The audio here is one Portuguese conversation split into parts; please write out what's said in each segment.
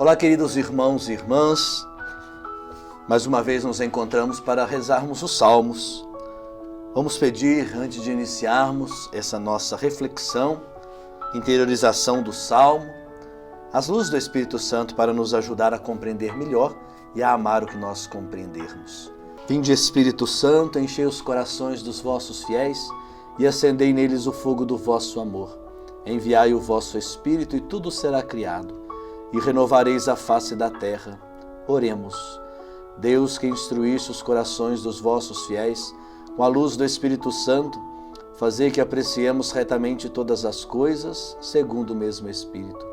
Olá, queridos irmãos e irmãs. Mais uma vez nos encontramos para rezarmos os salmos. Vamos pedir, antes de iniciarmos essa nossa reflexão, interiorização do salmo, as luzes do Espírito Santo para nos ajudar a compreender melhor e a amar o que nós compreendermos. Vinde, Espírito Santo, enchei os corações dos vossos fiéis e acendei neles o fogo do vosso amor. Enviai o vosso Espírito e tudo será criado, e renovareis a face da terra. Oremos. Deus, que instruísse os corações dos vossos fiéis com a luz do Espírito Santo, fazei que apreciemos retamente todas as coisas segundo o mesmo Espírito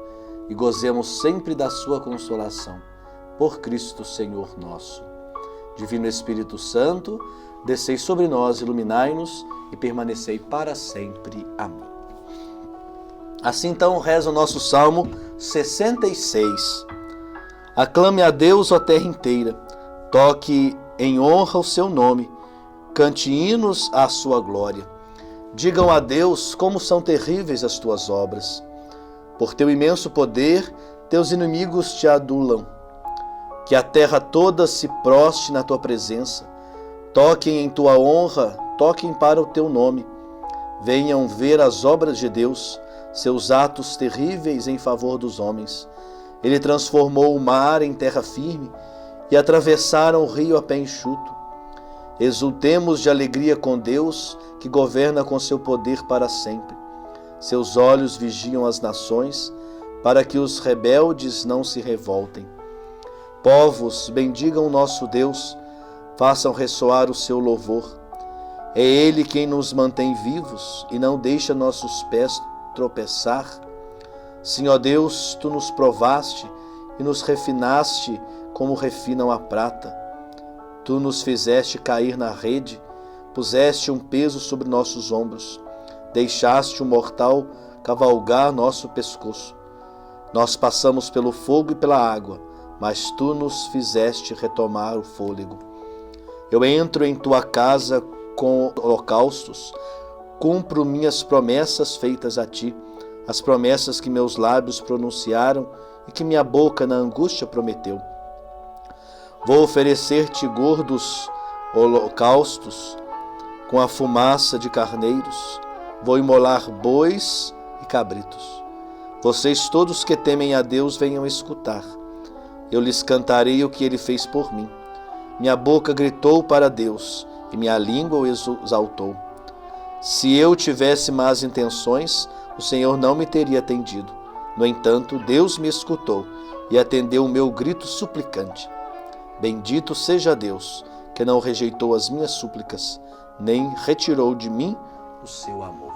e gozemos sempre da sua consolação. Por Cristo Senhor nosso. Divino Espírito Santo, descei sobre nós, iluminai-nos e permanecei para sempre. Amém. Assim então reza o nosso Salmo 66. Aclame a Deus, ó terra inteira, toque em honra o seu nome, cante hinos à sua glória. Digam a Deus como são terríveis as tuas obras. Por teu imenso poder, teus inimigos te adulam. Que a terra toda se proste na tua presença. Toquem em tua honra, toquem para o teu nome. Venham ver as obras de Deus, seus atos terríveis em favor dos homens. Ele transformou o mar em terra firme e atravessaram o rio a pé enxuto. Exultemos de alegria com Deus, que governa com seu poder para sempre. Seus olhos vigiam as nações, para que os rebeldes não se revoltem. Povos, bendigam o nosso Deus, façam ressoar o seu louvor. É Ele quem nos mantém vivos e não deixa nossos pés tropeçar. Sim, ó Deus, tu nos provaste e nos refinaste como refinam a prata. Tu nos fizeste cair na rede, puseste um peso sobre nossos ombros, deixaste o mortal cavalgar nosso pescoço. Nós passamos pelo fogo e pela água, mas tu nos fizeste retomar o fôlego. Eu entro em tua casa com holocaustos, cumpro minhas promessas feitas a ti, as promessas que meus lábios pronunciaram e que minha boca na angústia prometeu. Vou oferecer-te gordos holocaustos com a fumaça de carneiros, vou imolar bois e cabritos. Vocês todos que temem a Deus venham escutar. Eu lhes cantarei o que Ele fez por mim. Minha boca gritou para Deus e minha língua o exaltou. Se eu tivesse más intenções, o Senhor não me teria atendido. No entanto, Deus me escutou e atendeu o meu grito suplicante. Bendito seja Deus, que não rejeitou as minhas súplicas, nem retirou de mim o seu amor.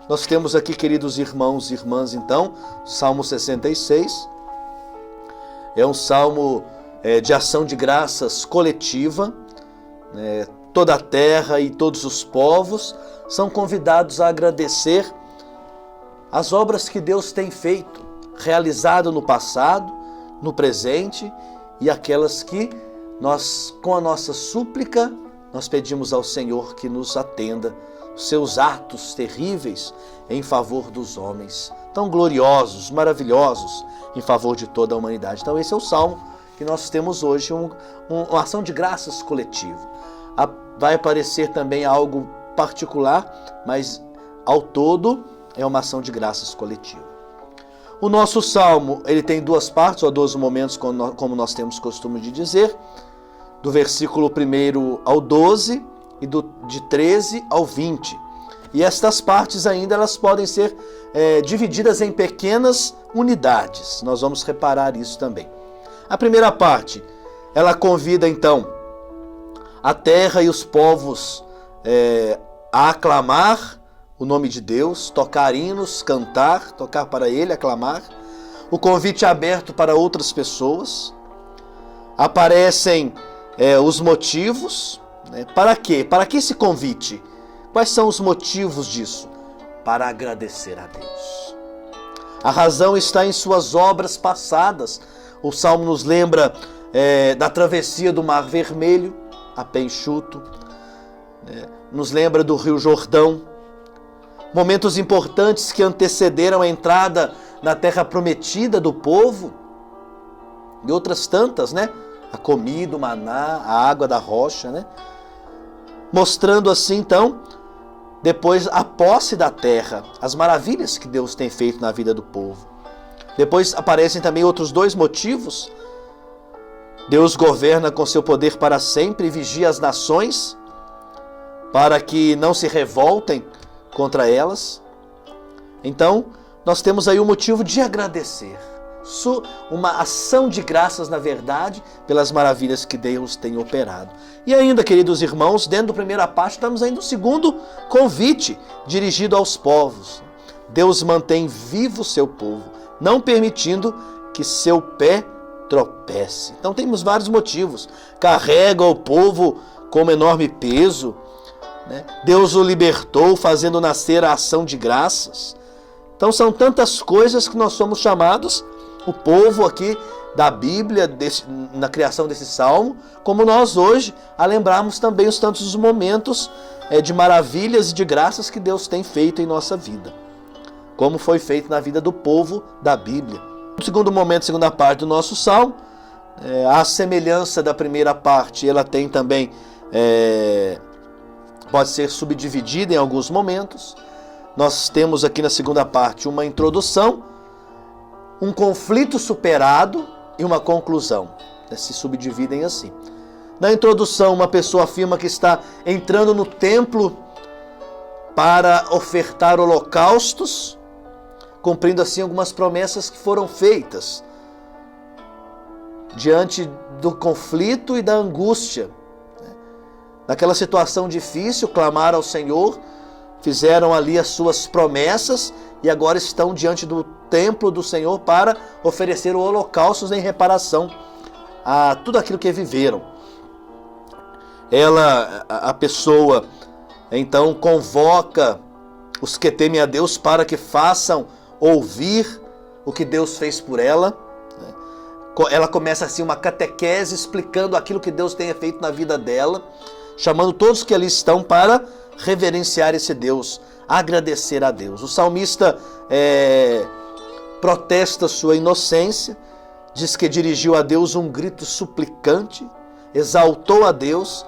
Nós temos aqui, queridos irmãos e irmãs, então, Salmo 66. É um salmo de ação de graças coletiva. Toda a terra e todos os povos são convidados a agradecer as obras que Deus tem feito, realizado no passado, no presente e aquelas que nós, com a nossa súplica, nós pedimos ao Senhor que nos atenda, os seus atos terríveis em favor dos homens, tão gloriosos, maravilhosos, em favor de toda a humanidade. Então esse é o salmo que nós temos hoje, uma ação de graças coletiva. Vai parecer também algo particular, mas ao todo é uma ação de graças coletiva. O nosso salmo, ele tem duas partes, ou 12 momentos, como nós temos costume de dizer, do versículo 1 ao 12 e de 13 ao 20. E estas partes ainda elas podem ser divididas em pequenas unidades. Nós vamos reparar isso também. A primeira parte, ela convida então a terra e os povos a aclamar o nome de Deus, tocar hinos, cantar, tocar para Ele, aclamar. O convite é aberto para outras pessoas. Aparecem os motivos. Para quê? Para que esse convite? Quais são os motivos disso? Para agradecer a Deus. A razão está em suas obras passadas. O Salmo nos lembra da travessia do Mar Vermelho, a pé enxuto, nos lembra do Rio Jordão, momentos importantes que antecederam a entrada na terra prometida do povo, e outras tantas, né? A comida, o maná, a água da rocha, né? Mostrando assim, então, depois a posse da terra, as maravilhas que Deus tem feito na vida do povo. Depois aparecem também outros dois motivos. Deus governa com seu poder para sempre e vigia as nações para que não se revoltem contra elas. Então, nós temos aí o motivo de agradecer. Uma ação de graças, na verdade, pelas maravilhas que Deus tem operado. E ainda, queridos irmãos, dentro da primeira parte, estamos ainda no segundo convite dirigido aos povos. Deus mantém vivo o seu povo, não permitindo que seu pé tropece. Então temos vários motivos. Carrega o povo como enorme peso, né? Deus o libertou, fazendo nascer a ação de graças. Então são tantas coisas que nós somos chamados, o povo aqui da Bíblia, na criação desse salmo, como nós hoje, a lembrarmos também os tantos momentos de maravilhas e de graças que Deus tem feito em nossa vida, como foi feito na vida do povo da Bíblia. No segundo momento, segunda parte do nosso salmo, a semelhança da primeira parte, ela tem também, pode ser subdividida em alguns momentos. Nós temos aqui na segunda parte uma introdução, um conflito superado e uma conclusão. Se subdividem assim. Na introdução, uma pessoa afirma que está entrando no templo para ofertar holocaustos, cumprindo assim algumas promessas que foram feitas diante do conflito e da angústia. Naquela situação difícil, clamaram ao Senhor, fizeram ali as suas promessas e agora estão diante do templo do Senhor para oferecer holocaustos em reparação a tudo aquilo que viveram. A pessoa, então, convoca os que temem a Deus para que façam ouvir o que Deus fez por ela. Ela começa assim uma catequese explicando aquilo que Deus tenha feito na vida dela, chamando todos que ali estão para reverenciar esse Deus, agradecer a Deus. O salmista protesta sua inocência, diz que dirigiu a Deus um grito suplicante, exaltou a Deus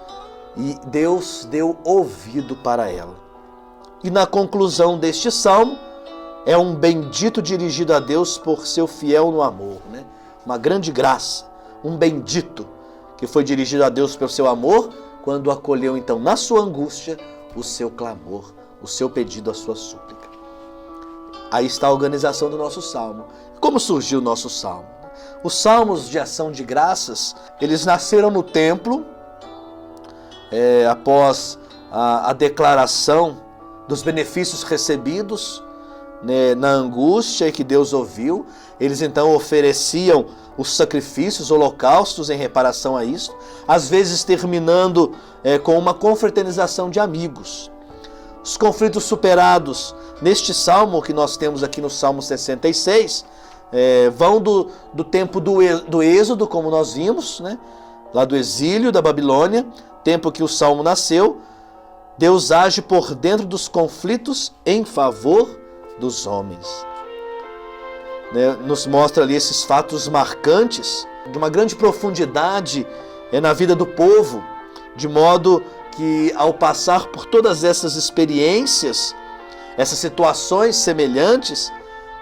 e Deus deu ouvido para ela. E na conclusão deste salmo, é um bendito dirigido a Deus por seu fiel no amor, né? Uma grande graça, um bendito que foi dirigido a Deus pelo seu amor, quando acolheu então na sua angústia o seu clamor, o seu pedido, a sua súplica. Aí está a organização do nosso salmo. Como surgiu o nosso salmo? Os salmos de ação de graças, eles nasceram no templo, após a declaração dos benefícios recebidos, né, na angústia que Deus ouviu. Eles então ofereciam os sacrifícios, holocaustos em reparação a isso, às vezes terminando com uma confraternização de amigos. Os conflitos superados neste salmo que nós temos aqui no Salmo 66 vão do tempo do êxodo, como nós vimos, né? Lá do exílio da Babilônia, tempo que o salmo nasceu. Deus age por dentro dos conflitos em favor dos homens. Nos mostra ali esses fatos marcantes, de uma grande profundidade na vida do povo, de modo que ao passar por todas essas experiências, essas situações semelhantes,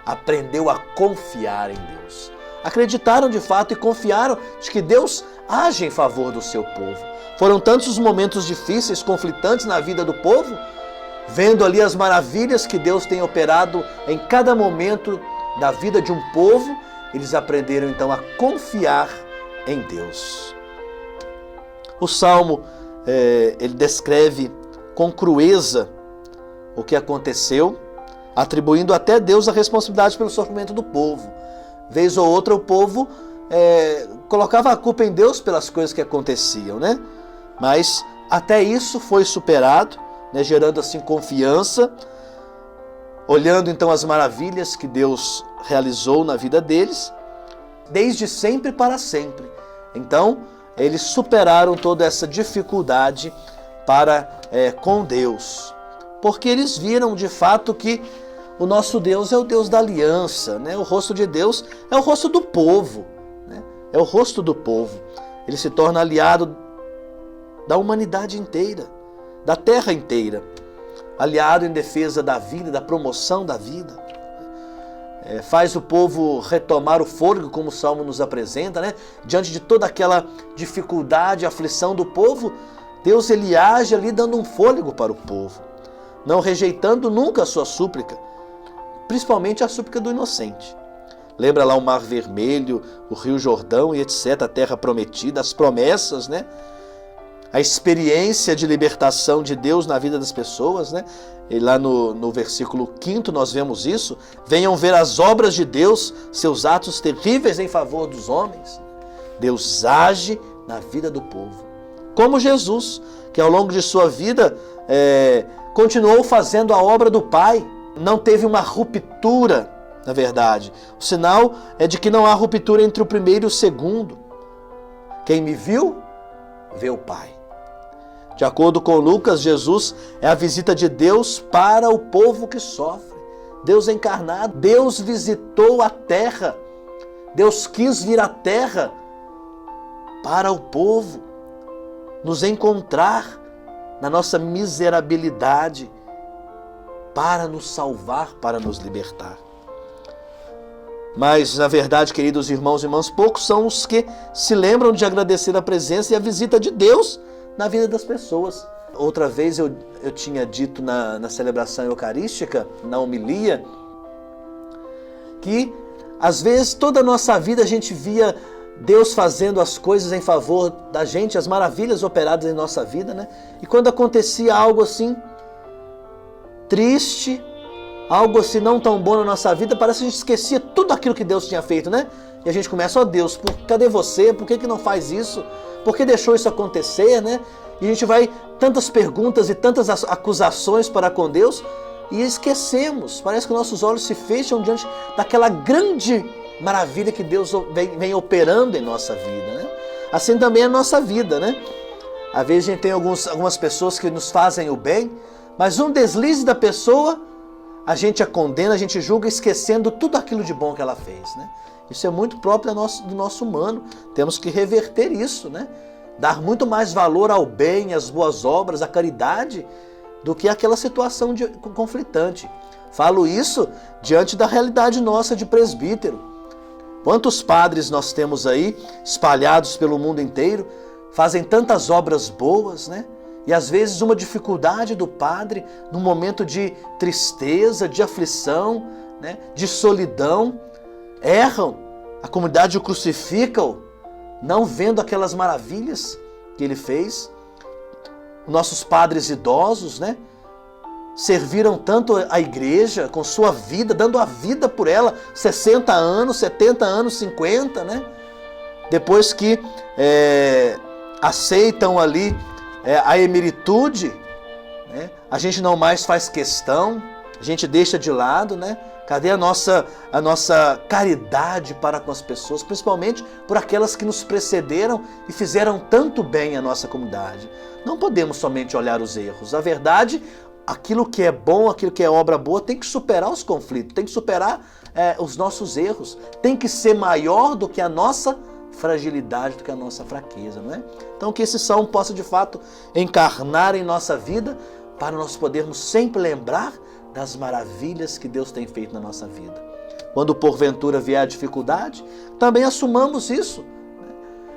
aprendeu a confiar em Deus. Acreditaram de fato e confiaram de que Deus age em favor do seu povo. Foram tantos os momentos difíceis, conflitantes na vida do povo, vendo ali as maravilhas que Deus tem operado em cada momento da vida de um povo, eles aprenderam então a confiar em Deus. O Salmo, ele descreve com crueza o que aconteceu, atribuindo até a Deus a responsabilidade pelo sofrimento do povo. Vez ou outra o povo colocava a culpa em Deus pelas coisas que aconteciam, né? Mas até isso foi superado, né, gerando assim confiança, olhando então as maravilhas que Deus realizou na vida deles, desde sempre para sempre. Então, eles superaram toda essa dificuldade com Deus, porque eles viram de fato que o nosso Deus é o Deus da aliança, né? O rosto de Deus é o rosto do povo, né? é o rosto do povo. Ele se torna aliado da humanidade inteira, da terra inteira, aliado em defesa da vida, da promoção da vida. Faz o povo retomar o fôlego, como o Salmo nos apresenta, né? Diante de toda aquela dificuldade, aflição do povo, Deus ele age ali dando um fôlego para o povo, não rejeitando nunca a sua súplica, principalmente a súplica do inocente. Lembra lá o Mar Vermelho, o Rio Jordão e etc., a terra prometida, as promessas, né? A experiência de libertação de Deus na vida das pessoas, né? E lá no versículo 5 nós vemos isso. Venham ver as obras de Deus, seus atos terríveis em favor dos homens. Deus age na vida do povo. Como Jesus, que ao longo de sua vida continuou fazendo a obra do Pai. Não teve uma ruptura, na verdade. O sinal é de que não há ruptura entre o primeiro e o segundo. Quem me viu, vê o Pai. De acordo com Lucas, Jesus é a visita de Deus para o povo que sofre. Deus encarnado, Deus visitou a terra. Deus quis vir à terra para o povo, nos encontrar na nossa miserabilidade, para nos salvar, para nos libertar. Mas, na verdade, queridos irmãos e irmãs, poucos são os que se lembram de agradecer a presença e a visita de Deus na vida das pessoas. Outra vez eu tinha dito na celebração eucarística, na homilia, que às vezes toda a nossa vida a gente via Deus fazendo as coisas em favor da gente, as maravilhas operadas em nossa vida, né? E quando acontecia algo assim triste, algo assim não tão bom na nossa vida, parece que a gente esquecia tudo aquilo que Deus tinha feito, né? E a gente começa, ó Deus, cadê você? Por que não faz isso? Por que deixou isso acontecer, né? E a gente vai tantas perguntas e tantas acusações para com Deus e esquecemos. Parece que nossos olhos se fecham diante daquela grande maravilha que Deus vem operando em nossa vida, né? Assim também é a nossa vida, né? Às vezes a gente tem algumas pessoas que nos fazem o bem, mas um deslize da pessoa, a gente a condena, a gente julga esquecendo tudo aquilo de bom que ela fez, né? Isso é muito próprio do nosso humano. Temos que reverter isso, né? Dar muito mais valor ao bem, às boas obras, à caridade, do que aquela situação conflitante. Falo isso diante da realidade nossa de presbítero. Quantos padres nós temos aí, espalhados pelo mundo inteiro, fazem tantas obras boas, né? E às vezes uma dificuldade do padre, num momento de tristeza, de aflição, né? De solidão, erram, a comunidade o crucifica, não vendo aquelas maravilhas que ele fez. Nossos padres idosos, né? Serviram tanto a igreja com sua vida, dando a vida por ela, 60 anos, 70 anos, 50, né? Depois que aceitam ali a emeritude, né? A gente não mais faz questão, a gente deixa de lado, né? Cadê a nossa caridade para com as pessoas, principalmente por aquelas que nos precederam e fizeram tanto bem à nossa comunidade? Não podemos somente olhar os erros. A verdade, aquilo que é bom, aquilo que é obra boa, tem que superar os conflitos, tem que superar os nossos erros, tem que ser maior do que a nossa fragilidade, do que a nossa fraqueza, não é? Então que esse salmo possa de fato encarnar em nossa vida, para nós podermos sempre lembrar das maravilhas que Deus tem feito na nossa vida. Quando porventura vier a dificuldade, também assumamos isso.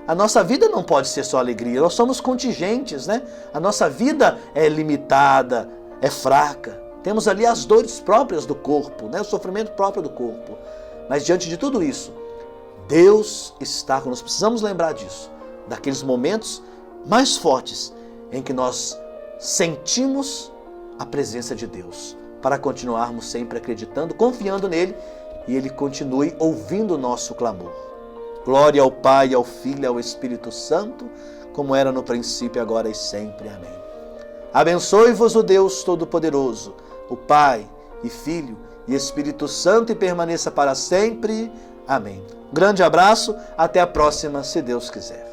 A nossa vida não pode ser só alegria, nós somos contingentes, né? A nossa vida é limitada, é fraca. Temos ali as dores próprias do corpo, né? O sofrimento próprio do corpo. Mas diante de tudo isso, Deus está conosco. Precisamos lembrar disso, daqueles momentos mais fortes em que nós sentimos a presença de Deus, para continuarmos sempre acreditando, confiando nele e ele continue ouvindo o nosso clamor. Glória ao Pai, ao Filho e ao Espírito Santo, como era no princípio, agora e sempre. Amém. Abençoe-vos o Deus Todo-Poderoso, o Pai e Filho e Espírito Santo, e permaneça para sempre. Amém. Um grande abraço, até a próxima, se Deus quiser.